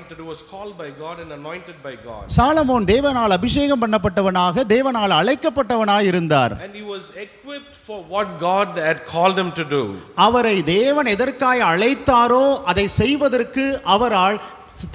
anointed, who was called by God and anointed by God. Solomon தேவனால் அபிஷேகம் பண்ணப்பட்டவனாக தேவனால் அழைக்கப்பட்டவனாய் இருந்தார். And he was equipped for what God had called him to do. அவரை தேவன் எதற்காய் அழைத்தாரோ அதை செய்வதற்கு அவரால்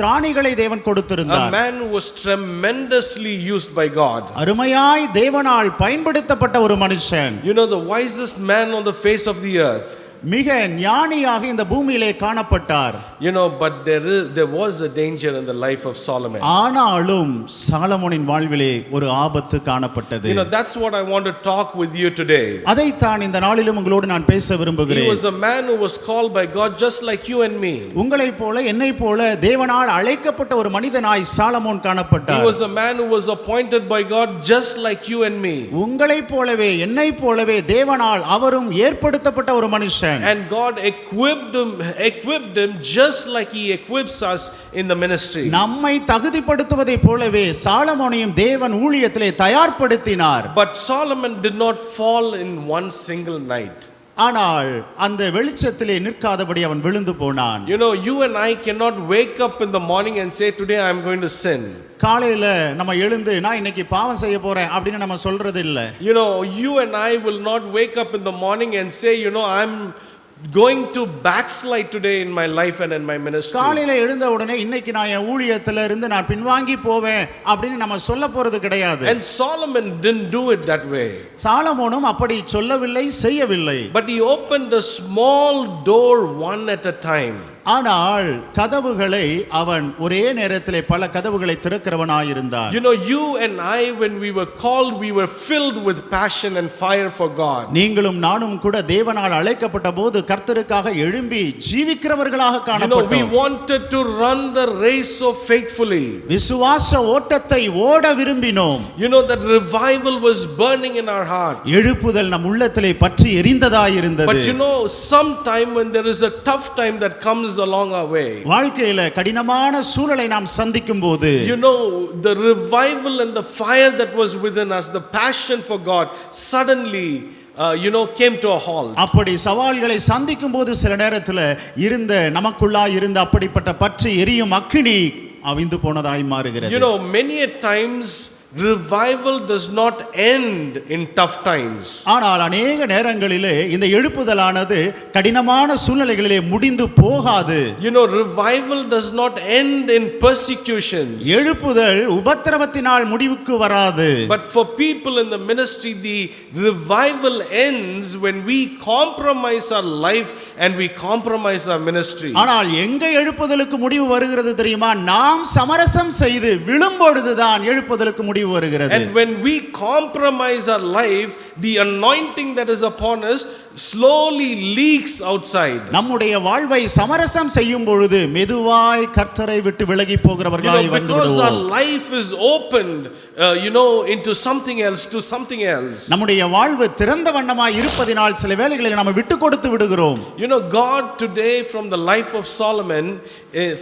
திராணிகளை தேவன் கொடுத்திருந்தார். A man who was tremendously used by God. அருமையாய் தேவனால் பயன்படுத்தப்பட்ட ஒரு மனுஷன். You know, the wisest man on the face of the earth. மிக ஞானியாக இந்த பூமியிலே காணப்பட்டார். You know, but there was a danger in the life of Solomon. ஆனாலும் சாலமோனின் வாழ்விலே ஒரு ஆபத்து காணப்பட்டது. You know, that's what I want to talk with you today. அதைத்தான் இந்த நாளிலும் உங்களோடு நான் பேச விரும்புகிறேன். He was a man who was called by God just like you and me. உங்களைப் போல என்னைப் போல தேவனால் அழைக்கப்பட்ட ஒரு மனிதனாய் சாலமோன் காணப்பட்டார். He was a man who was appointed by God just like you and me. உங்களைப் போலவே என்னைப் போலவே தேவனால் அவரும் ஏற்படுத்தப்பட்ட ஒரு மனுஷன். And God equipped him just like he equips us in the ministry. நம்மை தகுதிப்படுத்துவதை போலவே சாலமோனையும் தேவன் ஊழியத்திலே தயார்படுத்தினார். But Solomon did not fall in one single night. ஆனால் அந்த வெளிச்சத்திலே நிற்காதபடி அவன் விழுந்து போனான். You know, you and I cannot wake up in the morning and say today I am going to sin. காலையில நம்ம எழுந்து நான் இன்னைக்கு பாவம் செய்ய போறேன் அப்படினு நம்ம சொல்றது இல்ல. You know, you and I will not wake up in the morning and say, you know, I'm going to backslide today in my life and in my ministry. காலையில எழுந்த உடனே இன்னைக்கு நான் என் ஊழியத்துல இருந்து நான் பின்வாங்கி போவேன் அப்படினு நம்ம சொல்ல போறது கிடையாது. And Solomon didn't do it that way. சாலமோனும் அப்படி சொல்லவில்லை, செய்யவில்லை. But he opened a small door one at a time. ஆனால் கதவுகளை அவன் ஒரே நேரத்திலே பல கதவுகளை திறக்கிறவனாய் இருந்தான். You know, you and I, when we were called, we were filled with passion and fire for God. நீங்களும் நானும் கூட தேவனால் அழைக்கப்பட்ட போது கர்த்தருக்காக எழும்பி ஜீவிக்கிறவர்களாக காணப்பட்டோம். You know, we wanted to run the race so faithfully. விசுவாச ஓட்டத்தை ஓட விரும்பினோம். You know, that revival was burning in our heart. எழுப்புதல் நம் உள்ளத்திலே பற்றி எரிந்ததாய் இருந்தது. But you know, sometime when there is a tough time that comes along our way, வாழ்க்கையில கடினமான சூழலை நாம் சந்திக்கும் போது, you know, the revival and the fire that was within us, the passion for God, suddenly you know, came to a halt. அப்படி சவால்களை சந்திக்கும் போது சில நேரத்துல இருந்த நமக்குள்ளா இருந்த அப்படிப்பட்ட பற்றி எரியும் அக்கினி அவிந்து போனதாய் மாறுகிறது. You know, many a times revival does not end in tough times. ஆனால் अनेक நேரங்களிலே இந்த எழுப்புதலானது கடினமான சூழ்நிலைகளிலே முடிந்து போகாது. You know, revival does not end in persecutions. எழுப்புதல் உபத்திரவத்தினால் முடிவுக்கு வராது. But for people in the ministry, the revival ends when we compromise our life and we compromise our ministry. ஆனால் எங்க எழுப்புதலுக்கு முடிவு வருகிறது தெரியுமா? நாம் சமரசம் செய்து விழும்பொழுதுதான் எழுப்புதலுக்கு முடிவு வருகிறது. And when we compromise our life, the anointing that is upon us slowly leaks outside. நம்முடைய வாழ்வை சமரசம் செய்யும் பொழுது மெதுவாய் கர்த்தரை விட்டு விலகி போகிறவர்களாய் வந்துவிடுவோம். Because our life is opened you know, into something else, to something else. நம்முடைய வாழ்வு திறந்த வண்ணமாய் இருப்பதினால் சில வேளைகளில் நாம விட்டு கொடுத்து விடுகிறோம். You know, God today, from the life of Solomon,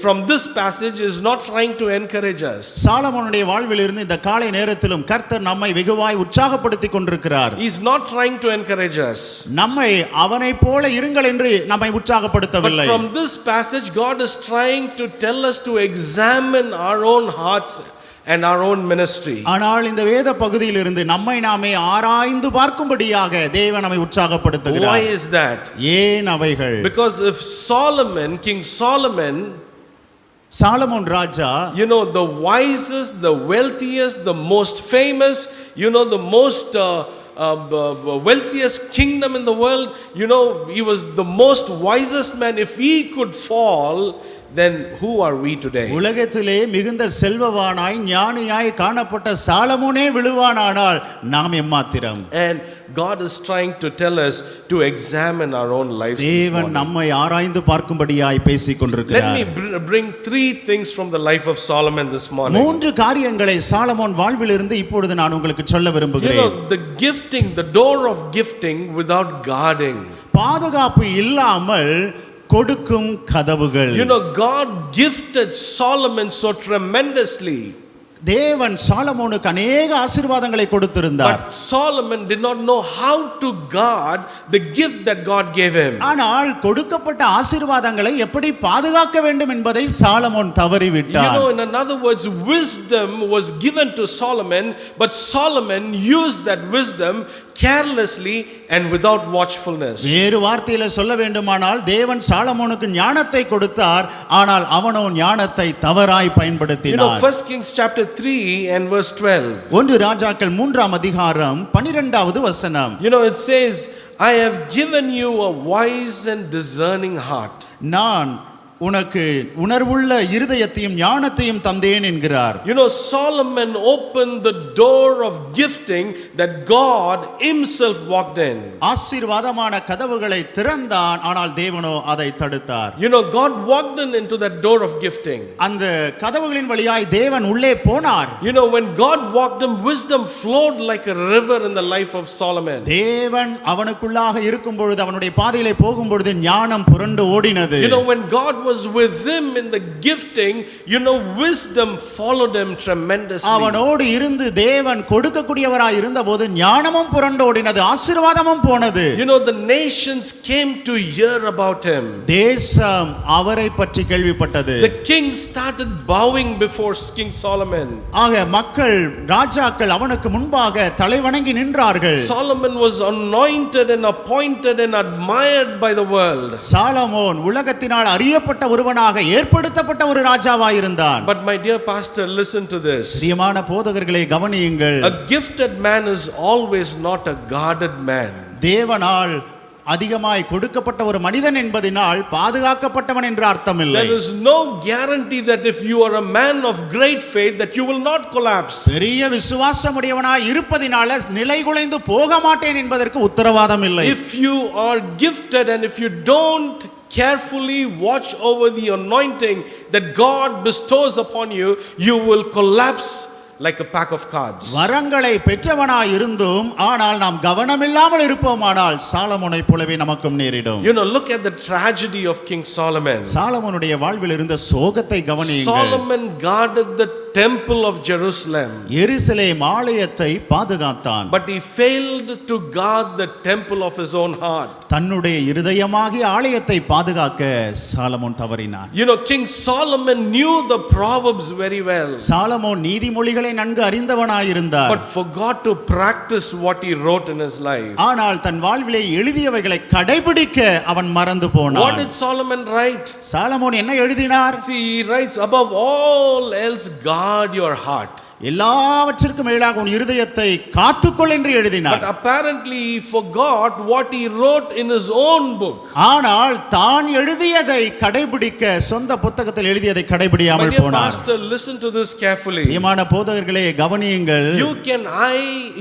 from this passage, is not trying to encourage us. சாலமோனுடைய வாழ்வில் இருந்து இந்த காலை நேரத்திலும் கர்த்தர் நம்மை வெகுவாய் உற்சாகப்படுத்திக் கொண்டிருக்கிறார். He is not trying to encourage us. நம்மை அவனை போல இருங்கள் என்று நம்மை உற்சாகப்படுத்தவில்லை. But from this passage, God is trying to tell us to examine our own hearts and our own ministry. ஆனால் இந்த வேத பகுதியில் இருந்து நம்மை நாமே ஆராய்ந்து பார்க்கும்படியாக தேவன் நம்மை உற்சாகப்படுத்துகிறார். Why is that? ஏன் அவைகள்? Because if King Solomon, Solomon Raja, you know, the wisest, the wealthiest, the most famous, you know, the most wealthiest kingdom in the world, you know, he was the most wisest man. If he could fall, then who are we today? உலகத்திலே மிகுந்த செல்வவானாய் ஞானியாய் காணப்பட்ட சாலமோனே விழுவானானால் நாம் எம்மாத்திரம்? And God is trying to tell us to examine our own lives. தேவன் நம்மை ஆராய்ந்து பார்க்கும்படியாய் பேசிக் கொண்டிருக்கிறார். Let me bring three things from the life of Solomon this morning. மூன்று காரியங்களை சாலமோன் வாழ்விலிருந்து இப்பொழுது நான் உங்களுக்கு சொல்ல விரும்புகிறேன். You know, the gifting, the door of gifting without guarding. பாதுகாப்பு இல்லாமல் கொடுக்கும் கதவுகள். You know, God gifted Solomon so tremendously. தேவன் சாலமோனுக்கு அநேக ஆசீர்வாதங்களை கொடுத்திருந்தார். But Solomon did not know how to guard the gift that God gave him. ஆனால் கொடுக்கப்பட்ட ஆசீர்வாதங்களை எப்படி பாதுகாக்க வேண்டும் என்பதை Solomon தவறிவிட்டார். You know, in other words, wisdom was given to Solomon, but Solomon used that wisdom carelessly and without watchfulness. வேறு வார்த்தையில சொல்ல வேண்டுமானால் தேவன் சாலமோனுக்கு ஞானத்தை கொடுத்தார், ஆனால் அவனோ ஞானத்தை தவறாய் பயன்படுத்தினான். You know, 1 Kings chapter 3 and verse 12. 1 ராஜாக்கள் 3ஆம் அதிகாரம் 12வது வசனம். You know, it says, I have given you a wise and discerning heart. நான் உனக்கு உணர்வுள்ள இருதயத்தையும் ஞானத்தையும் தந்தேன் என்கிறார். You know, Solomon opened the door of gifting that God himself walked in. ஆசீர்வாதமான கதவுகளை திறந்தான், ஆனால் தேவனோ அதை தடுத்தார். You know, God walked into that door of gifting. அந்த கதவுகளின் வழியாய் தேவன் உள்ளே போனார். You know, when God walked in, wisdom flowed like a river in the life of Solomon. தேவன் அவனுக்குள்ளாக இருக்கும் பொழுது, அவனுடைய பாதையிலே போகும் பொழுது ஞானம் புரண்டு ஓடினது. You know, when God was with him in the gifting, you know, wisdom followed him tremendously. அவனோடு இருந்து தேவன் கொடுக்கக்கூடியவராய் இருந்தபோது ஞானமும் புரண்டு ஓடினது, ஆசீர்வாதமும் போனது. You know, the nations came to hear about him. தேசம் அவரை பற்றி கேள்விப்பட்டது. The king started bowing before King Solomon. ஆக மக்கள், ராஜாக்கள் அவனுக்கு முன்பாக தலைவணங்கி நின்றார்கள். Solomon was anointed and appointed and admired by the world. Solomon உலகத்தினால் அறியப்பட்ட ஒருவனாக ஏற்படுத்தப்பட்ட ஒரு ராஜாவாய் இருந்தான். But my dear pastor, listen to this. பிரியமான போதகர்களே கவனியுங்கள். A gifted man is always not a guarded man. தேவனால் அதிகமாய் கொடுக்கப்பட்ட ஒரு மனிதன் என்பதினால் பாதுகாக்கப்பட்டவன் என்று அர்த்தமில்லை. There is no guarantee that if you are a man of great faith that you will not collapse. பெரிய விசுவாசமுடையவனாய் இருப்பதினால நிலைகுலைந்து போக மாட்டேன் என்பதற்கு உத்தரவாதம் இல்லை. If you are gifted and if you don't carefully watch over the anointing that God bestows upon you, you will collapse like a pack of cards. வரங்களை பெற்றவனாய் இருந்தும் ஆனால் நாம் கவனமில்லாமல் இருப்போமானால் சாலமோனை போலவே நமக்கும் நேரிடும். You know, look at the tragedy of King Solomon. சாலமோனுடைய வாழ்வில் இருந்த சோகத்தை கவனியுங்கள். Solomon guarded the temple of Jerusalem. எருசலேம் ஆலயத்தை பாதுகாத்தான். But he failed to guard the temple of his own heart. தன்னுடைய இருதயமாகிய ஆலயத்தை பாதுகாக்க சாலமோன் தவறினான். You know, King Solomon knew the Proverbs very well. Solomon நீதிமொழிகளை நன்கு அறிந்தவனாயிருந்தார். But forgot to practice what he wrote in his life. ஆனால் தன் வாழ்விலே எழுதியவைகளை கடைபிடிக்க அவன் மறந்து போனான். What did Solomon write? Solomon என்ன எழுதினார்? See, he writes, above all else guard your heart. எல்லாவற்றிற்கும் மேலாக உன் இருதயத்தை காத்துக்கொள் என்று எழுதினார். But apparently he forgot what he wrote in his own book. ஆனால் தான் எழுதியதை கடைபிடிக்க, சொந்த புத்தகத்தில் எழுதியதை கடைபிடியாமல் போனார். My dear pastor, listen to this carefully. பிரியமான போதகர்களே கவனியுங்கள்.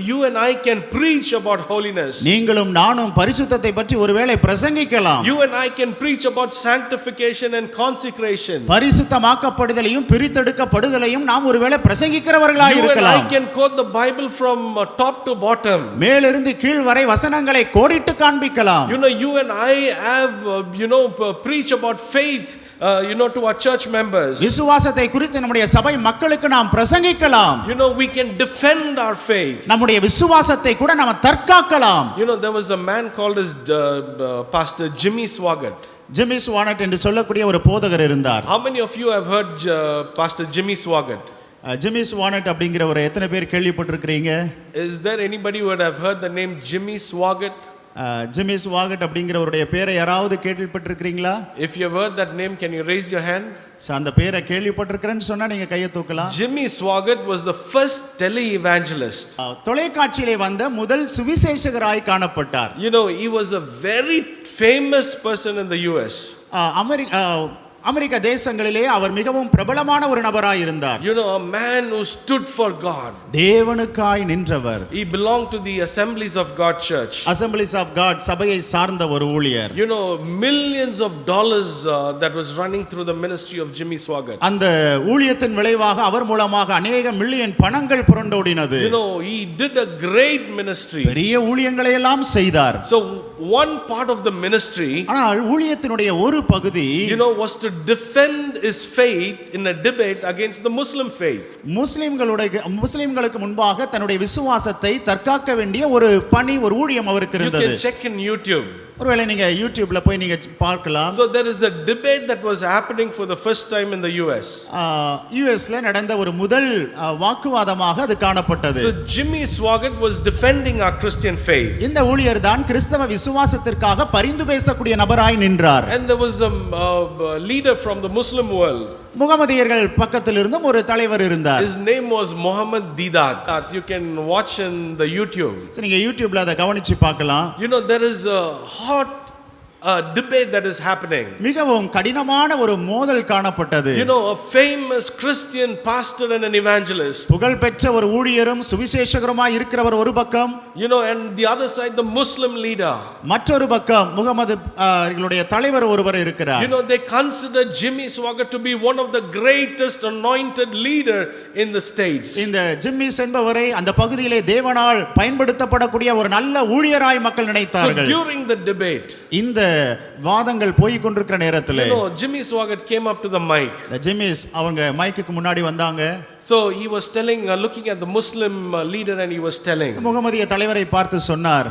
You and I can preach about holiness. நீங்களும் நானும் பரிசுத்தத்தை பற்றி ஒருவேளை பிரசங்கிக்கலாம். You and I can preach about sanctification and consecration. பரிசுத்தமாக்கப்படுதலையும் பிரித்தெடுக்கப்படுதலையும் நாம் ஒருவேளை பிரசங்கிக்கிறவர். You and I can quote the Bible from top to bottom. மேலிருந்து கீழ் வரை வசனங்களை கோடிட்டு காண்பிக்கலாம். You know, you and I have preach about faith to our church members. விசுவாசத்தை குறித்து நம்முடைய சபை மக்களுக்கு நாம் பிரசங்கிக்கலாம். You know, we can defend our faith. நம்முடைய விசுவாசத்தை கூட நாம் தற்காக்கலாம். You know, there was a man called as Pastor Jimmy Swaggart. Jimmy Swaggart என்று சொல்லக்கூடிய ஒரு போதகர் இருந்தார். How many of you have heard Pastor Jimmy Swaggart? Jimmy Swaggart அப்படிங்கிற ஒரு எத்தனை பேர் கேள்விப்பட்டிருக்கிறீங்க? Is there anybody who would have heard the name Jimmy Swaggart? Jimmy Swaggart அப்படிங்கிறவருடைய பேரை யாராவது கேள்விப்பட்டிருக்கிறீங்களா? If you have heard that name, can you raise your hand? அந்த பேரை கேள்விப்பட்டிருக்கிறேன்னு சொன்னா நீங்க கையை தூக்கலாம். Jimmy Swaggart was the first tele-evangelist. தொலைக்காட்சியிலே வந்த முதல் சுவிசேஷகராய் காணப்பட்டார். You know, he was a very famous person in the US. அமெரிக்க தேசங்களிலே அவர் மிகவும் பிரபலமான ஒரு நபராய் இருந்தார். You know, a man who stood for God. தேவனுக்காய் நின்றவர். He belonged to the Assemblies of God church. Assemblies of God சபையை சார்ந்த ஒரு ஊழியர். You know, millions of dollars that was running through the ministry of Jimmy Swaggart. அந்த ஊழியத்தின் விளைவாக அவர் மூலமாக अनेक மில்லியன் பணங்கள் புரண்டோடினது. You know, he did a great ministry. பெரிய ஊழியங்களை எல்லாம் செய்தார். So one part of the ministry, ஆனால் ஊழியத்தினுடைய ஒரு பகுதி was to defend his faith in a debate against the Muslim faith. முஸ்லிம்களுக்கு முன்பாக தன்னுடைய விசுவாசத்தை தற்காக்க வேண்டிய ஒரு பணி, ஒரு ஊழியம் அவருக்கு இருந்தது. You can check in YouTube. ஒருவேளை நீங்க யூடியூப்ல போய் நீங்க பார்க்கலாம். So there is a debate that was happening for the first time in the US. யுஎஸ்ல நடந்த ஒரு முதல் வாக்குவாதமாக அது காணப்பட்டது. So Jimmy Swaggart was defending our Christian faith. இந்த ஊழியர் தான் கிறிஸ்தவ விசுவாசத்திற்காக பரிந்து பேசக்கூடிய நபராய் நின்றார். And there was a leader from the Muslim world. முகமதியர்கள் பக்கத்தில் இருந்தும் ஒரு தலைவர் இருந்தார். His name was Muhammad Didat. You can watch in the YouTube. So நீங்க யூடியூப்ல அத கவனிச்சு பார்க்கலாம். There is a hot debate that is happening. மிகவும் கடினமான ஒரு மோதல் காணப்பட்டது. A famous Christian pastor and an evangelist. புகழ்பெற்ற ஒரு ஊழியரும் சுவிசேஷகருமாய் இருக்கிறவர் ஒரு பக்கம், and the other side the Muslim leader. மற்றொரு பக்கம் முகமதுடைய தலைவர் ஒருவர் இருக்கிறார். They consider Jimmy Swaggart to be one of the greatest anointed leader in the states. இந்த ஜிம்மி என்பவரை அந்த பகுதியிலே தேவனால் பயன்படுத்தப்படக்கூடிய ஒரு நல்ல ஊழியராய் மக்கள் நினைத்தார்கள். So during the debate, இந்த வாதங்கள் போய் கொண்டிருக்கிற நேரத்திலே Jimmy Swaggart came up to the mic. Jimmy's அவங்க மைக்குக்கு முன்னாடி வந்தாங்க. So he was telling, looking at the Muslim leader, and he was telling, முகமதிய தலைவரை பார்த்து சொன்னார்,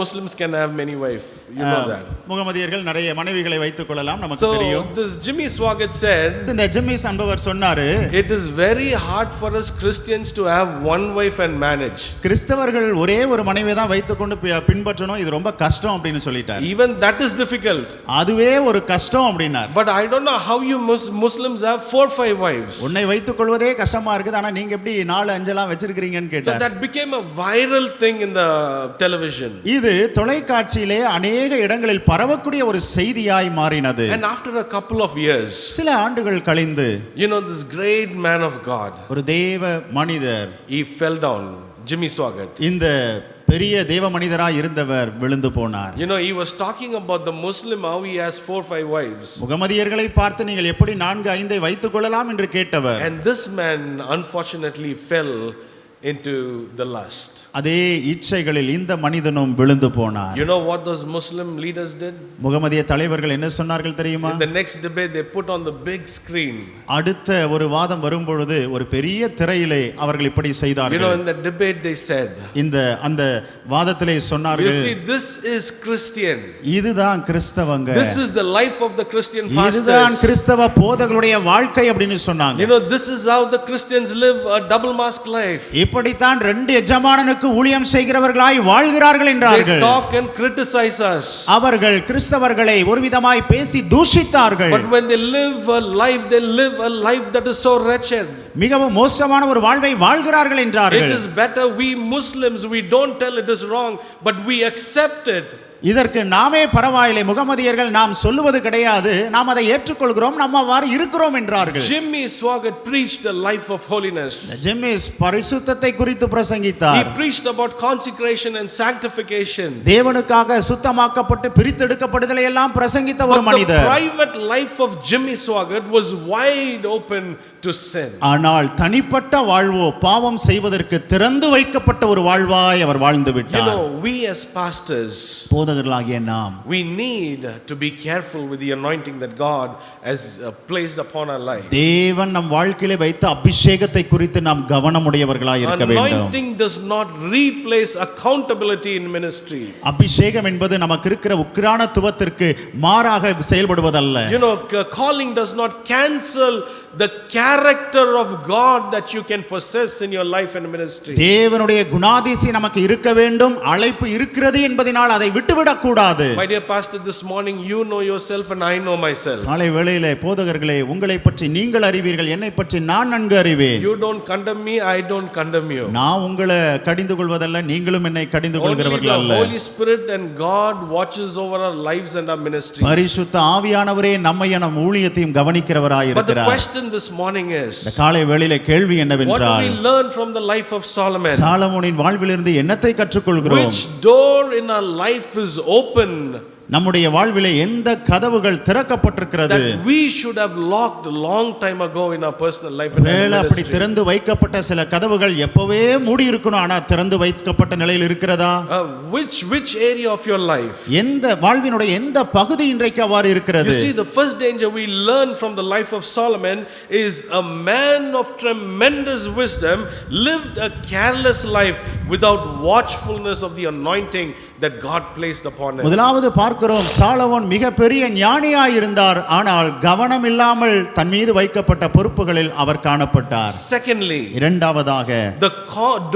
Muslims can have many wives. You know that. முகமதியர்கள் நிறைய மனைவிகளை வைத்துக் கொள்ளலாம், நமக்கு தெரியும். So this Jimmy Swaggart said, இந்த ஜிம்மிஸ் என்பவர் சொன்னாரு, it is very hard for us Christians to have one wife and manage. கிறிஸ்தவர்கள் ஒரே ஒரு மனைவியை தான் வைத்துக்கொண்டு பின்பற்றணும், இது ரொம்ப கஷ்டம் அப்படினு சொல்லிட்டார். Even that is difficult. அதுவே ஒரு கஷ்டம் அப்படினார். But I don't know how you Muslims have 4-5 wives. உன்னை வைத்துக் கொள்வதே கஷ்டமா இருக்குது, ஆனா நீங்க எப்படி 4-5 எல்லாம் வச்சிருக்கீங்கன்னு கேட்டார். So that became a viral thing in the television. இது தொலைக்காட்சியிலே अनेक இடங்களில் பரவக்கூடிய ஒரு செய்தியாய் மாறினது. And after a couple of years, சில ஆண்டுகள் கழிந்து, this great man of God, ஒரு தேவ மனிதர், he fell down, Jimmy Swaggart. இந்த பெரிய தேவ மனிதராய் இருந்தவர் விழுந்து போனார். He was talking about the Muslim, how he has 4-5 wives. முகமதியர்களை பார்த்து நீங்கள் எப்படி 4-5 வைத்துக் கொள்ளலாம் என்று கேட்டவர். And this man unfortunately fell into the lust. அதே இச்சைகளில் இந்த மனிதனும் விழுந்து போனார். You know what those Muslim leaders did? முகமதிய தலைவர்கள் என்ன சொன்னார்கள் தெரியுமா? In the next debate they put on the big screen. அடுத்த ஒரு வாதம் வரும் பொழுது ஒரு பெரிய திரையிலே அவர்கள் இப்படி செய்தார்கள். In the debate they said, அந்த வாதத்திலே சொன்னார்கள், you see, this is Christian. இதுதான் கிறிஸ்தவங்க. This is the life of the Christian pastors. இதுதான் கிறிஸ்தவ போதகருடைய வாழ்க்கை அப்படினு சொன்னாங்க. This is how the Christians live a double mask life. இப்படித்தான் ரெண்டு எஜமானனுக்கு ஊழியம் செய்கிறவர்களாய் வாழ்கிறார்கள் என்றார்கள். They talk and criticize us. அவர்கள் கிறிஸ்தவர்களை ஒருவிதமாய் பேசி தூஷித்தார்கள். But when they live a life, they live a life that is so wretched. மிகவும் மோசமான ஒரு வாழ்வை வாழ்கிறார்கள் என்றார்கள். It is better we Muslims, we don't tell it is wrong, but we accept it. இதற்கு நாமே பரவாயில்லை, முகமதியர்கள் நாம் சொல்லுவது கிடையாது, நாம் அதை ஏற்றுக்கொள்கிறோம், நம்ம அவ்வாறு இருக்கிறோம் என்றார்கள். Jimmy Swaggart preached a life of holiness. Jimmy's பரிசுத்தத்தை குறித்து பிரசங்கித்தார். He preached about consecration and sanctification. தேவனுக்காக சுத்தமாக்கப்பட்டு பிரித்தெடுக்கப்படுதலை எல்லாம் பிரசங்கித்த ஒரு மனிதர். The private life of Jimmy Swaggart was wide open to sin. ஆனால் தனிப்பட்ட வாழ்வோ பாவம் செய்வதற்கு திறந்து வைக்கப்பட்ட ஒரு வாழ்வாய் அவர் வாழ்ந்து விட்டார். We as pastors, போதகர்களாகிய நாம், we need to be careful with the anointing that God has placed upon our life. தேவன் நம் வாழ்க்கையிலே வைத்த அபிஷேகத்தை குறித்து நாம் கவனமுடையவர்களாய் இருக்க வேண்டும். Anointing does not replace accountability in ministry. அபிஷேகம் என்பது நமக்கு இருக்கிற உக்கிரானத்துவத்திற்கு மாறாக செயல்படுவதல்ல. Calling does not cancel the character of God that you can possess in your life and ministry. தேவனுடைய குணாதிசயம் நமக்கு இருக்க வேண்டும், அழைப்பு இருக்கிறது என்பதனால் அதை விட்டுவிடக் கூடாது. My dear pastor, this morning you know yourself and I know myself. காலை வேளையிலே போதகர்களே, உங்களை பற்றி நீங்கள் அறிவீர்கள், என்னை பற்றி நான் நன்கு அறிவேன். You don't condemn me, I don't condemn you. நான் உங்களை கடிந்து கொள்வதல்ல, நீங்களும் என்னை கடிந்து கொள்கிறவர்கள் அல்ல. Holy Spirit and God watches over our lives and our ministry. பரிசுத்த ஆவியானவரே நம்மையும் நம் ஊழியத்தையும் கவனிக்கிறவராய் இருக்கிறார். But the question this morning is, இந்த காலை வேளையிலே கேள்வி என்னவென்றால், what do we learn from the life of Solomon? சாலமோனின் வாழ்விலிருந்து என்னத்தை கற்றுக்கொள்கிறோம்? Which door in our life is open நம்முடைய வாழ்விலே எந்த கதவுகள் திறக்கப்பட்டிருக்கிறது that we should have locked a long time ago in our personal life and வேளை அப்படி திறந்து வைக்கப்பட்ட சில கதவுகள் எப்பவே மூடி இருக்கணும் ஆனா திறந்து வைக்கப்பட்ட நிலையில் இருக்கிறதா which area of your life எந்த வாழ்வினுடைய எந்த பகுதி இன்றைக்கு அவ்வாறு இருக்கிறது you see the first danger we learn from the life of Solomon is a man of tremendous wisdom lived a careless life without watchfulness of the anointing that God placed upon him முதலாவது பார்க்கிறோம் Solomon மிகப்பெரிய ஞானியாய் இருந்தார் ஆனால் கவனம் இல்லாமல் தன் மீது வைக்கப்பட்ட பொறுப்புகளில் அவர் காணப்பட்டார் secondly இரண்டாவதாக the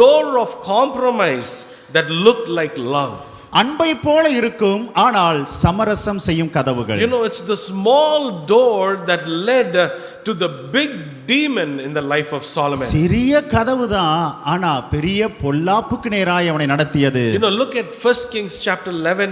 door of compromise that looked like love அன்பை போல இருக்கும் ஆனால் சமரசம் செய்யும் கதவுகள் you know it's the small door that led to the big demon in the life of Solomon சிறிய கதவுதான் ஆனா பெரிய பொல்லாப்புக்கு நேராய் அவனை நடத்தியது you know look at 1 Kings chapter 11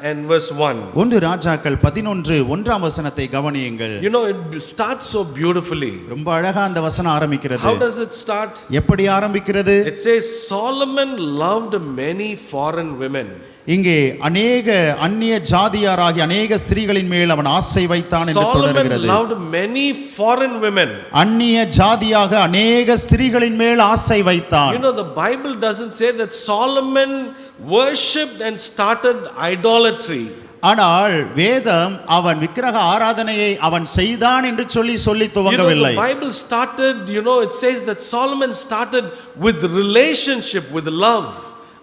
and verse 1 ஒன்று ராஜாக்கள் 11 1ஆம் வசனத்தை கவனியுங்கள் you know it starts so beautifully ரொம்ப அழகா அந்த வசனம் ஆரம்பிக்கிறது how does it start எப்படி ஆரம்பிக்கிறது it says Solomon loved many foreign women இங்கே अनेक அந்நிய ஜாதியாராகி अनेक ஸ்திரீகளின் மேல் அவன் ஆசை வைத்தான் என்று தொடர்கிறது Solomon loved many foreign women அந்நிய ஜாதியாக अनेक ஸ்திரீகளின் மேல் ஆசை வைத்தான் you know the Bible doesn't say that Solomon worshipped and started idolatry ஆனால் வேதம் அவன் விக்கிரக ஆராதனையை அவன் செய்தான் என்று சொல்லி துவங்கவில்லை the Bible started it says that Solomon started with relationship with love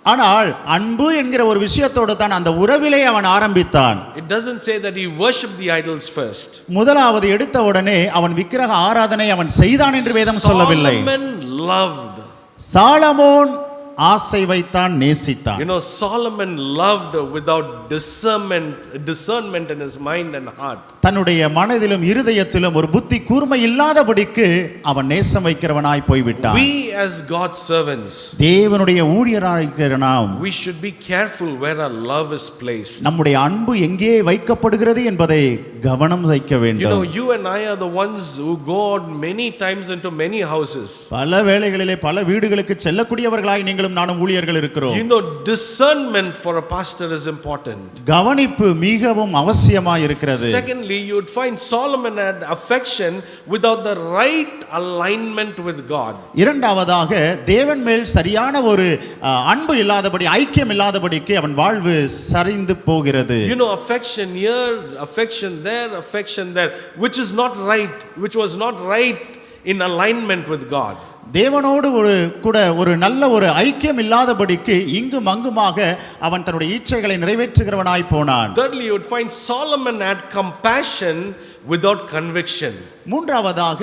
ஆனால் அன்பு என்கிற ஒரு விஷயத்தோடு தான் அந்த உறவிலே அவன் ஆரம்பித்தான் it doesn't say that he worshipped the idols first முதலாவது எடுத்த உடனே அவன் விக்கிரக ஆராதனை அவன் செய்தான் என்று வேதம் சொல்லவில்லை Solomon loved சாலமோன் ஆசை வைத்தான் நேசித்தான் Solomon loved without discernment in his mind and heart தன்னுடைய மனதிலும் இருதயத்திலும் ஒரு புத்தி கூர்மை இல்லாதபடிக்கு அவன் நேசம் வைக்கிறவனாய் போய் விட்டான் we as God's servants தேவனுடைய ஊழியராகிற நாம் we should be careful where our love is placed நம்முடைய அன்பு எங்கே வைக்கப்படுகிறது என்பதை கவனம் வைக்க வேண்டும் you and I are the ones who go out many times into many houses பல வேளைகளிலே பல வீடுகளுக்கு செல்லக்கூடியவர்களாய் நீங்களும் நானும் ஊழியர்கள் இருக்கிறோம் discernment for a pastor is important கவனிப்பு மிகவும் அவசியமாய் இருக்கிறது secondly you would find Solomon had affection without the right alignment with God இரண்டாவதாக தேவன் மேல் சரியான ஒரு அன்பு இல்லாதபடி ஐக்கியம் இல்லாதபடிக்கு அவன் வாழ்வு சரிந்து போகிறது affection here affection there which is not right which was not right in alignment with God தேவனோடு ஒரு நல்ல ஒரு ஐக்கியம் இல்லாதபடிக்கு இங்கும் அங்குமாக அவன் தன்னுடைய இச்சைகளை நிறைவேற்றுகிறவனாய் போனான் thirdly you would find Solomon had compassion without conviction மூன்றாவதாக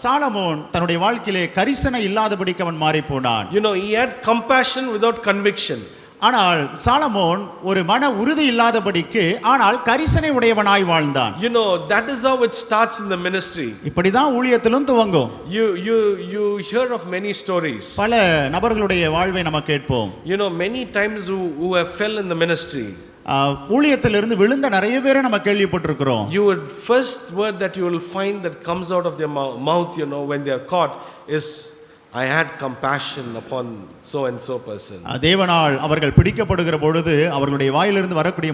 சாலமோன் தன்னுடைய வாழ்க்கையிலே கரிசனை இல்லாதபடிக்கு அவன் மாறி போனான் he had compassion without conviction ஆனால் சாலமோன் ஒரு மன உறுதி இல்லாதபடிக்கு ஆனால் கரிசனை உடையவனாய் வாழ்ந்தான் that is how it starts in the ministry இப்படிதான் ஊழியத்திலும் துவங்கும் you hear of many stories பல நபர்களுடைய வாழ்வை நம்ம கேட்போம் many times who have fell in the ministry ஊழியத்திலிருந்து விழுந்த நிறைய பேரை நம்ம கேள்விப்பட்டிருக்கிறோம் you would first word that you will find that comes out of their mouth when they are caught is I had compassion upon so and so person தேவனால் அவர்கள் பிடிக்கப்படுகிற பொழுது அவர்களுடைய வாயிலிருந்து வரக்கூடிய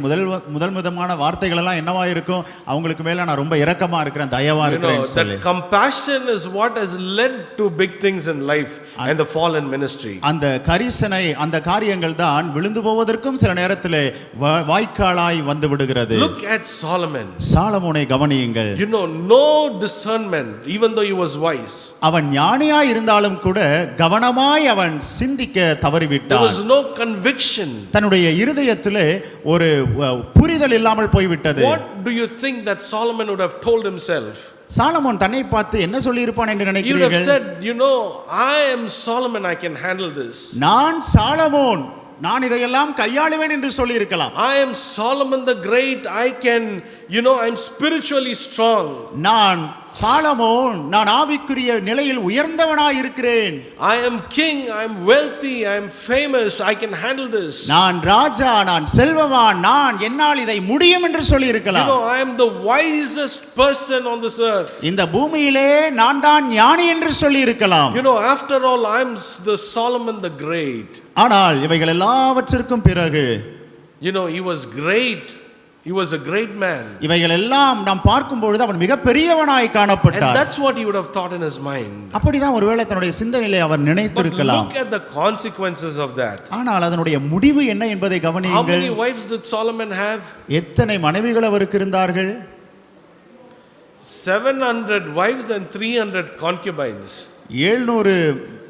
முதல் விதமான வார்த்தைகள் எல்லாம் என்னவா இருக்கும் அவங்களுக்கு மேல நான் ரொம்ப இரக்கமா இருக்கிறேன் தயவா இருக்கிறேன் that compassion is what has led to big things in life and the fall in ministry அந்த கரிசனை அந்த காரியங்கள் தான் விழுந்து போவதற்கும் சில நேரத்திலே வாய்க்காலாய் வந்து விடுகிறது look at Solomon சாலமோனை கவனியுங்கள் no discernment even though he was wise அவன் ஞானியாய் இருந்தாலும் கூட கவனமாய் அவன் சிந்திக்க தவறிவிட்டான் there was no conviction தன்னுடைய இருதயத்திலே ஒரு புரிதல் இல்லாமல் போய்விட்டது what do you think that Solomon would have told himself Solomon தன்னை பார்த்து என்ன சொல்லி இருப்பான் என்று நினைக்கிறீர்கள் he would have said I am Solomon I can handle this நான் சாலமோன் நான் இதையெல்லாம் கையாளுவேன் என்று சொல்லி இருக்கலாம் I am Solomon the great I can I'm spiritually strong நான் சாலமோன் நான் ஆவிக்குரிய நிலையில் உயர்ந்தவனாய் இருக்கிறேன் I am king I am wealthy I am famous I can handle this நான் ராஜா நான் செல்வவான் நான் என்னால் இதை முடியும் என்று சொல்லி இருக்கலாம் I am the wisest person on this earth இந்த பூமியிலே நான் தான் ஞானி என்று சொல்லி இருக்கலாம் after all I am the Solomon the great ஆனால் இவைகள் எல்லாவற்றிற்கும் பிறகு You know, he was great. He was a great man. இவைகள் எல்லாம் நாம் பார்க்கும் பொழுது அவன் மிக பெரியவனாய் And காணப்பட்டார். that's what he would have thought in his mind. அப்படிதான் ஒருவேளை தன்னுடைய சிந்தனையிலே அவர் But நினைத்திருக்கலாம். look at the consequences of that. ஆனால் அதனுடைய முடிவு என்ன என்பதை How கவனியுங்கள். many wives did Solomon have? எத்தனை மனைவிகள் அவருக்கு இருந்தார்கள்? 700 wives and 300 concubines. 700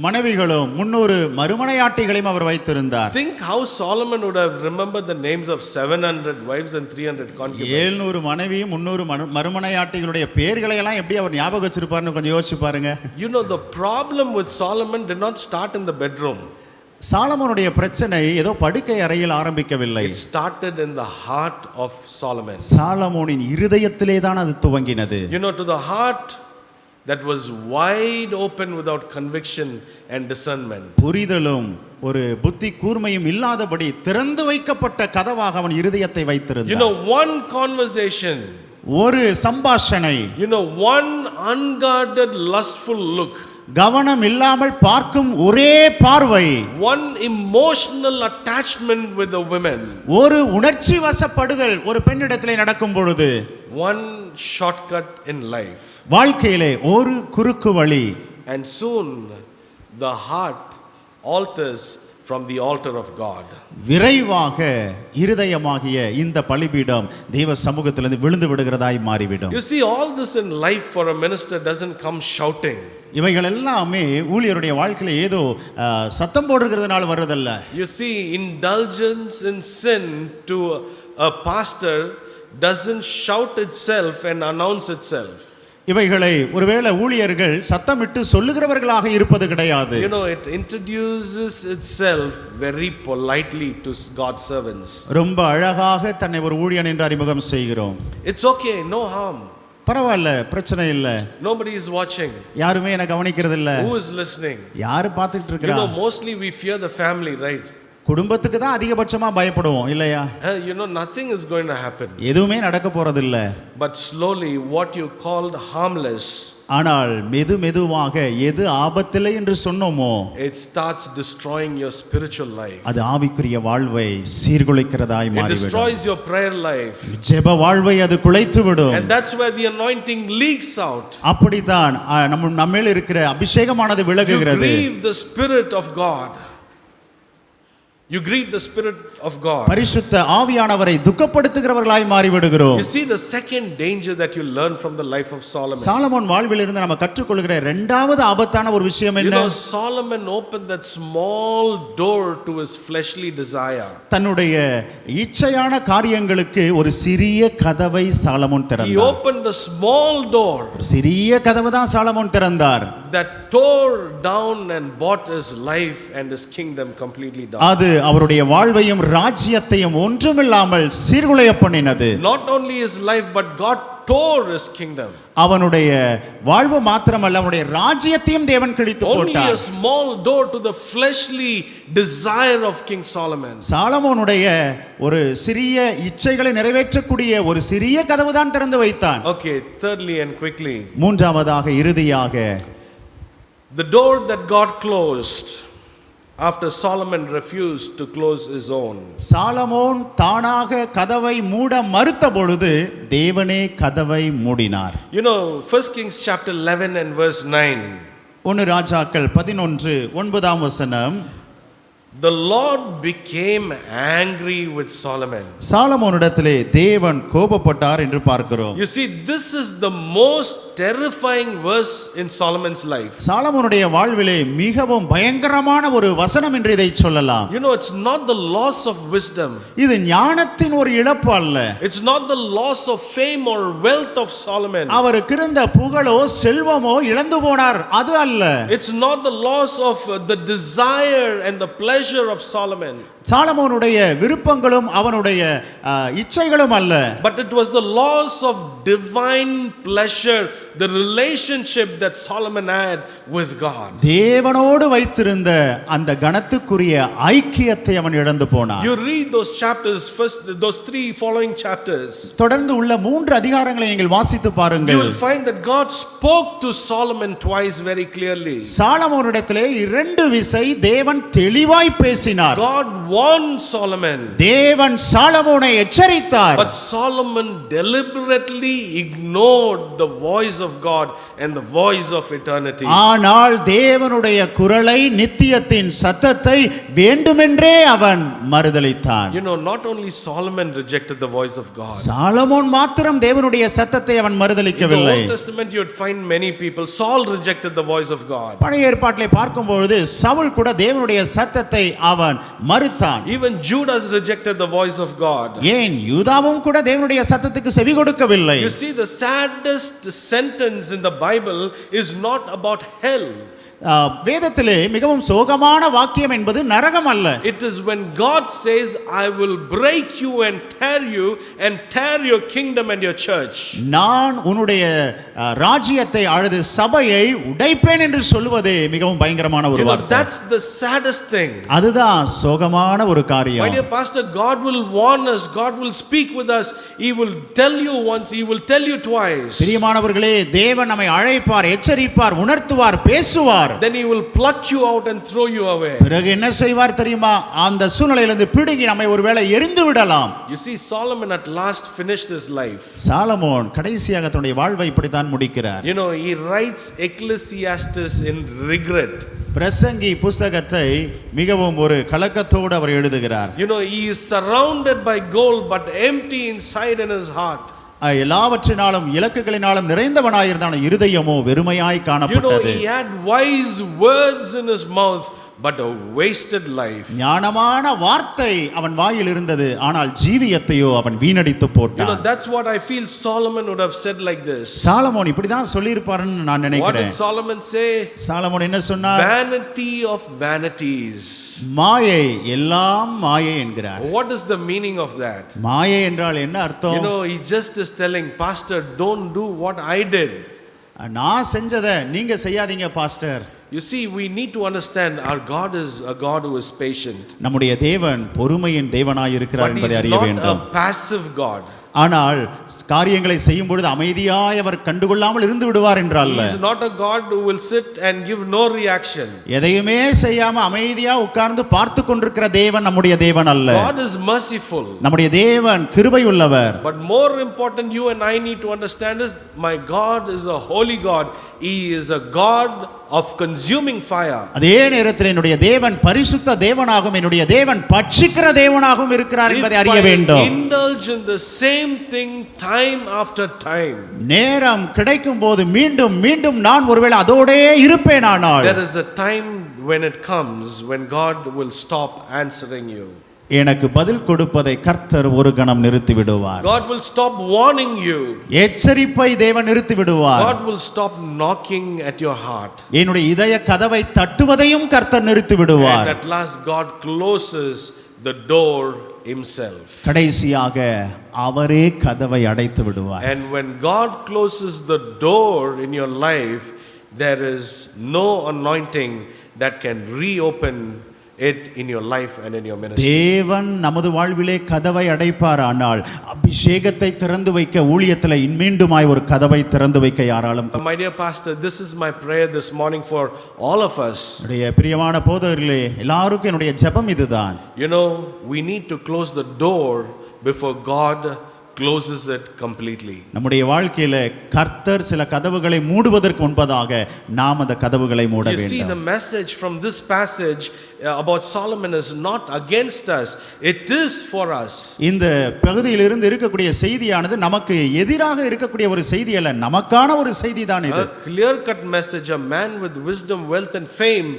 மனைவிகளும் 300 மறுமனையாட்டிகளையும் அவர் வைத்திருந்தார். Think how Solomon would have remembered the names of 700 wives and 300 concubines. 700 மனைவியும் 300 மறுமனையாட்டிகளுடைய பெயர்களை எல்லாம் எப்படி அவர் ஞாபகம் வச்சிருப்பாருன்னு கொஞ்சம் யோசிச்சு பாருங்க. You know, the problem with Solomon did not start in the bedroom. சாலமோனுடைய பிரச்சனை ஏதோ படுக்கை அறையில் ஆரம்பிக்கவில்லை. It started in the heart of Solomon. சாலமோனின் இருதயத்திலே தான் அது துவங்கினது. You know, to the heart that was wide open without conviction and discernment. புரிதலும் ஒரு புத்தி கூர்மையும் இல்லாதபடி திறந்து வைக்கப்பட்ட கதவாக அவன் இருதயத்தை வைத்திருந்தான். You know, one conversation, ஒரு சம்பாஷணை, you know, one unguarded lustful look, கவனம் இல்லாமல் பார்க்கும் ஒரே பார்வை, one emotional attachment with the women, ஒரு உணர்ச்சி வசப்படுதல் ஒரு பெண்ணிடத்திலே நடக்கும் பொழுது, one shortcut in life, வாழ்க்கையிலே ஒரு குறுக்கு வழி, and soon the heart alters from the altar of God. விரைவாக இருதயமாகிய இந்த பலிபீடம் தேவ சமூகத்திலிருந்து விழுந்து விடுகிறதாய் மாறிவிடும். You see, all this in life for a minister doesn't come shouting. இவைகள் எல்லாமே ஊழியருடைய வாழ்க்கையில ஏதோ சத்தம் போடுகிறதுனால வருதல்ல. You see, indulgence in sin to a pastor doesn't shout itself and announce itself. இவைகளை ஒருவேளை ஊழியர்கள் சத்தமிட்டு சொல்லுகிறவர்களாக இருப்பது கிடையாது. You know, it introduces itself very politely to God's servants. ரொம்ப அழகாக தன்னை ஒரு ஊழியன் என்று அறிமுகம் செய்கிறோம். It's okay, no harm. பரவாயில்ல, பிரச்சனை இல்ல. Nobody is watching. யாருமே என்ன கவனிக்கிறது இல்ல. Who is listening? யாரு பார்த்துட்டு You இருக்கறா? know, mostly we fear the family, right? குடும்பத்துக்கு தான் அதிகபட்சமா பயப்படுவோம் இல்லையா? You know, nothing is going to happen. எதுவுமே நடக்க போறது இல்ல. But slowly what you called harmless, ஆனால் மெதுவாக எது ஆபத்தில்லை என்று சொன்னோமோ, it starts destroying your spiritual life. அது ஆவிக்குரிய வாழ்வை சீர்குலைக்கிறதாய் It மாறிவிடும். destroys your prayer life. ஜெப வாழ்வை அது குலைத்து விடும். And that's where the anointing leaks out. அப்படிதான் நம்மேல் இருக்கிற அபிஷேகமானது You விலகுகிறது. grieve the Spirit of God. You grieve the Spirit of God. பரிசுத்த ஆவியானவரை துக்கப்படுத்துகிறவர்களாய் மாறிவிடுகிறோம். You see the second danger that you learn from the life of Solomon. Solomon வாழ்விலிருந்து நம்ம கற்றுக்கொள்கிற இரண்டாவது ஆபத்தான ஒரு விஷயம் You என்ன? know, Solomon opened that small door to his fleshly desire. தன்னுடைய இச்சையான காரியங்களுக்கு ஒரு சிறிய கதவை சாலமோன் He திறந்தார். opened a small door ஒரு சிறிய கதவு தான் சாலமோன் திறந்தார். that tore down and bought his life and his kingdom completely down. அது அவருடைய வாழ்வையும் ராஜ்யத்தையும் ஒன்றுமில்லாமல் சீர்குலைய பண்ணினது. Not only his life, but God tore his kingdom. அவனுடைய வாழ்வு மாத்திரமல்ல, அவனுடைய ராஜ்யத்தையும் தேவன் கிழித்து Only போட்டார். a small door to the fleshly desire of King Solomon. சாலமோனுடைய ஒரு சிறிய இச்சைகளை நிறைவேற்றக்கூடிய ஒரு சிறிய கதவு தான் திறந்து வைத்தான். Okay, thirdly and quickly, மூன்றாவதாக இறுதியாக, the door that God closed after Solomon refused to close his own. Solomon தானாக கதவை மூட மறுத்த பொழுது தேவனே கதவை மூடினார். You know, 1 Kings chapter 11 and verse 9. 1 ராஜாக்கள் 11:9 வசனம். The Lord became angry with Solomon. சாலமோனிடத்திலே தேவன் கோபப்பட்டார் என்று பார்க்கிறோம். You see, this is the most terrifying verse in Solomon's life. சாலமோனுடைய வாழ்விலே மிகவும் பயங்கரமான ஒரு வசனம் என்று இதை சொல்லலாம். You know, it's not the loss of wisdom. இது ஞானத்தின் ஒரு இழப்பு அல்ல. It's not the loss of fame or wealth of Solomon. அவருக்கு இருந்த புகழோ செல்வமோ இழந்து போனார், அது அல்ல. It's not the loss of the desire and the pleasure of Solomon. சாலமோனுடைய விருப்பங்களும் அவனுடைய இச்சைகளும் அல்ல. But it was the loss of divine pleasure the relationship that Solomon had with God. தேவனோடு வைத்திருந்த அந்த கனத்துக்குரிய ஐக்கியத்தை அவன் இழந்து போனான். You read those chapters, first those 3 following chapters. தொடர்ந்து உள்ள 3 அதிகாரங்களை நீங்கள் வாசித்து பாருங்கள். You will find that God spoke to Solomon twice very clearly. சாலமோனிடத்திலே 2 விசை தேவன் தெளிவாய் பேசினார். God warned Solomon. தேவன் சாலமோனை எச்சரித்தார். But Solomon deliberately ignored the voice of God and the voice of eternity. ஆனால் தேவனுடைய குரலை, நித்தியத்தின் சத்தத்தை வேண்டுமென்றே அவன் மறுதலித்தான். You know, not only Solomon rejected the voice of God. Solomon மாத்திரம் தேவனுடைய சத்தத்தை அவன் மறுதலிக்கவில்லை. In the Old Testament you would find many people. Saul rejected the voice of God. பழைய ஏற்பாட்டிலே பார்க்கும்போது சவுல் கூட தேவனுடைய சத்தத்தை அவன் மறுத்தான். Even Judas rejected the voice of God. ஏன் யூதாவும் கூட தேவனுடைய சத்தத்துக்கு செவி கொடுக்கவில்லை. You see, the saddest sentence in the Bible is not about hell. வேதத்திலே மிகவும் சோகமான வாக்கியம் என்பது நரகம் அல்ல. It is when God says, I will break you and tear your kingdom and your church. நான் உன்னுடைய ராஜ்யத்தை அல்லது சபையை உடைப்பேன் என்று சொல்வதே மிகவும் பயங்கரமான ஒரு வார்த்தை. That's the saddest thing. அதுதான் சோகமான ஒரு காரியம். My dear pastor, God will warn us, God will speak with us. He will tell you once, he will tell you twice. பிரியமானவர்களே, தேவன் நம்மை அழைப்பார், எச்சரிப்பார், உணர்த்துவார், பேசுவார். Then he will pluck you out and throw you away. பிறகு என்ன செய்வார் தெரியுமா? அந்த சூழ்நிலையிலிருந்து பிடுங்கி நம்மை ஒருவேளை எரிந்து விடலாம். You see, Solomon at last finished his life. Solomon கடைசியாக தன்னுடைய வாழ்வை இப்படித்தான் முடிக்கிறார். You know, he writes Ecclesiastes in regret. பிரசங்கி புத்தகத்தை மிகவும் ஒரு கலக்கத்தோடு அவர் எழுதுகிறார். You know, he is surrounded by gold but empty inside in his heart. எல்லாவற்றினாலும் இலக்குகளினாலும் நிறைந்தவனாயிருந்தான், இருதயமோ வெறுமையாய் காணப்பட்டது. You know, he had wise words in his mouth but a wasted life. ஞானமான வார்த்தை அவன் வாயில் இருந்தது, ஆனால் ஜீவியத்தையோ அவன் வீணடித்து போட்டான். You know, that's what I feel Solomon would have said like this. Solomon இப்படி தான் சொல்லி இருப்பார்னு நான் நினைக்கிறேன். What did Solomon say? Solomon என்ன சொன்னார்? Vanity of vanities. மாயை, எல்லாம் மாயை என்கிறார். What is the meaning of that? மாயை என்றால் என்ன அர்த்தம்? You know, he just is telling, pastor, don't do what I did. நான் செஞ்சதை நீங்க செய்யாதீங்க pastor. You see, we need to understand our God is a God who is patient. நம்முடைய தேவன் பொறுமையின் தேவனாய் இருக்கிறார் என்பதை அறிய வேண்டும். But he is not a passive God. ஆனால் காரியங்களை செய்யும் பொழுது அமைதியாய் அவர் கண்டுகொள்ளாமல் இருந்து விடுவார் என்றால் He is not a God who will sit and give no reaction. எதையுமே செய்யாம அமைதியா உட்கார்ந்து பார்த்து கொண்டிருக்கிற தேவன் நம்முடைய தேவன் அல்ல. God is merciful. நம்முடைய தேவன் கிருபை உள்ளவர். But more important, you and I need to understand is, my God is a holy God. He is a God of consuming fire. அதே நேரத்தில் என்னுடைய தேவன் பரிசுத்த தேவனாகவும் என்னுடைய தேவன் பட்சிக்கிற தேவனாகவும் இருக்கிறார் என்பதை அறிய வேண்டும். Indulge in the same thing time after time. நேரம் கிடைக்கும் போது மீண்டும் மீண்டும் நான் ஒருவேளை அதோடே இருப்பேனானால், there is a time when it comes when God will stop answering you. எனக்கு பதில் கொடுப்பதை கர்த்தர் ஒரு கணம் நிறுத்தி விடுவார். God will stop warning you. எச்சரிப்பை தேவன் நிறுத்தி விடுவார். God will stop knocking at your heart. என்னுடைய இதய கதவை தட்டுவதையும் கர்த்தர் நிறுத்தி விடுவார். And at last God closes the door himself. கடைசியாக அவரே கதவை அடைத்து விடுவார். And when God closes the door in your life, there is no anointing that can reopen it in your life and in your ministry. தேவன் நமது வாழ்விலே கதவை அடைப்பார், ஆனால் அபிஷேகத்தை திறந்து வைக்க ஊழியத்தில் மீண்டுமாய் ஒரு கதவை திறந்து வைக்க யாராலும். My dear pastor, this is my prayer this morning for all of us. என்னுடைய பிரியமான போதகர்களே, எல்லாருக்கும் என்னுடைய ஜெபம் இதுதான். You know, we need to close the door before God closes it completely. நம்முடைய வாழ்க்கையில கர்த்தர் சில கதவுகளை மூடுவதற்கு முன்பதாக நாம் அந்த கதவுகளை மூட வேண்டும். You see, the message from this passage about Solomon is not against us, it is for us. இந்த பகுதியில் இருந்து இருக்கக்கூடிய செய்தியானது நமக்கு எதிராக இருக்கக்கூடிய ஒரு செய்தி அல்ல, நமக்கான ஒரு செய்தி தான் இது. A clear cut message. A man with wisdom, wealth and fame,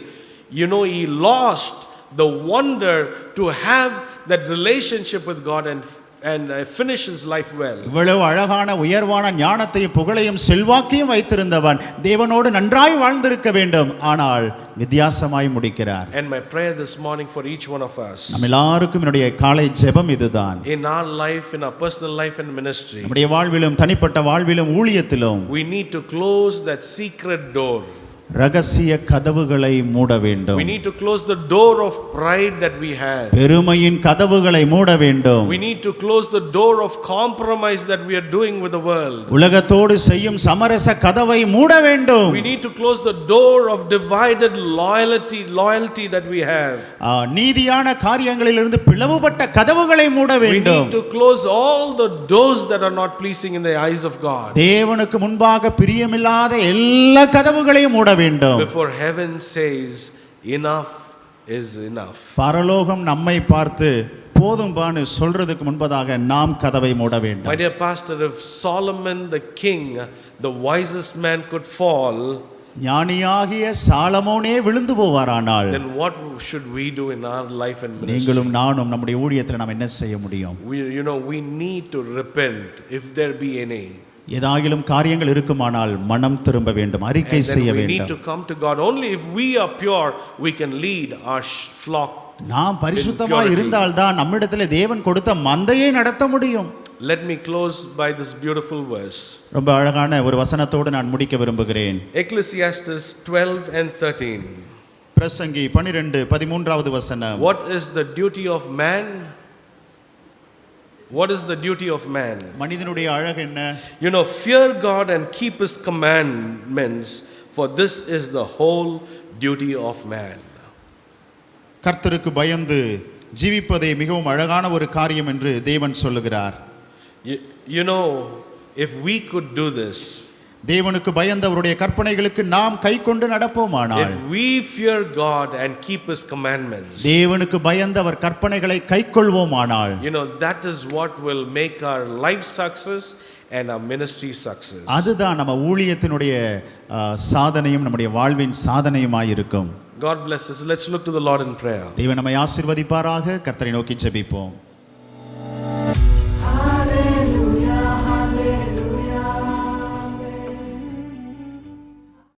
you know, he lost the wonder to have that relationship with God and finish his life well. இவ்வளவு அழகான உயர்வான ஞானத்தையும் புகழையும் செல்வாக்கையும் வைத்திருந்தவன் தேவனோடு நன்றாய் வாழ்ந்திருக்க வேண்டும், ஆனால் வித்தியாசமாய் முடிக்கிறார். And my prayer this morning for each one of us, நம்ம எல்லாருக்கும் என்னுடைய காலை ஜெபம் இதுதான். in our life, in our personal life and ministry, நம்முடைய வாழ்விலும் தனிப்பட்ட வாழ்விலும் ஊழியத்திலும் we need to close that secret door. ரகசிய கதவுகளை மூட வேண்டும். We need to close the door of pride that we have. பெருமையின் கதவுகளை மூட வேண்டும். We need to close the door of compromise that we are doing with the world. உலகத்தோடு செய்யும் சமரச கதவை மூட வேண்டும். We need to close the door of divided loyalty that we have. நீதியான காரியங்களிலிருந்து பிளவுபட்ட கதவுகளை மூட வேண்டும். We need to close all the doors that are not pleasing in the eyes of God. தேவனுக்கு முன்பாக பிரியமில்லாத எல்லா கதவுகளையும் மூட வேண்டும். Before heaven says enough is enough. பரலோகம் நம்மை பார்த்து போதும்பான்னு சொல்றதுக்கு முன்பதாக நாம் கதவை மூட வேண்டும். My dear pastor, if Solomon the king, the wisest man, could fall, ஞானியாகிய சாலமோனே விழுந்து போவாரானால், then what should we do in our life and ministry? நீங்களும் நானும் நம்முடைய ஊழியத்தில் நாம் என்ன செய்ய முடியும்? We need to repent if there be any. ஏதாயிலும் காரியங்கள் இருக்குமானால் மனம் திரும்ப வேண்டும், அறிக்கை செய்ய வேண்டும். We need to come to God. Only if we are pure, we can lead our flock. நாம் பரிசுத்தமாய் இருந்தால் தான் நம்மிடத்தில் தேவன் கொடுத்த மந்தையை நடத்த முடியும். Let me close by this beautiful verse. ரொம்ப அழகான ஒரு வசனத்தோடு நான் முடிக்க விரும்புகிறேன். Ecclesiastes 12 and 13. பிரசங்கி 12:13வது வசனம். What is the duty of man? What is the duty of man? மனிதனுடைய அழகு என்ன? Fear God and keep his commandments, for this is the whole duty of man. கர்த்தருக்கு பயந்து ஜீவிப்பதே மிகவும் அழகான ஒரு காரியம் என்று தேவன் சொல்லுகிறார். If we could do this, தேவனுக்கு பயந்து அவருடைய கற்பனைகளுக்கு நாம் கைக்கொண்டு நடப்போமானால், if we fear God and keep his commandments, தேவனுக்கு பயந்து அவர் கற்பனைகளை கைக்கொள்வோமானால், that is what will make our life success and our ministry success. அதுதான் நம்ம ஊழியத்தினுடைய சாதனையும் நம்முடைய வாழ்வின் சாதனையுமாய் இருக்கும். God bless us. Let's look to the Lord in prayer. தேவன் நம்மை ஆசீர்வதிப்பாராக. கர்த்தரை நோக்கி ஜெபிப்போம்.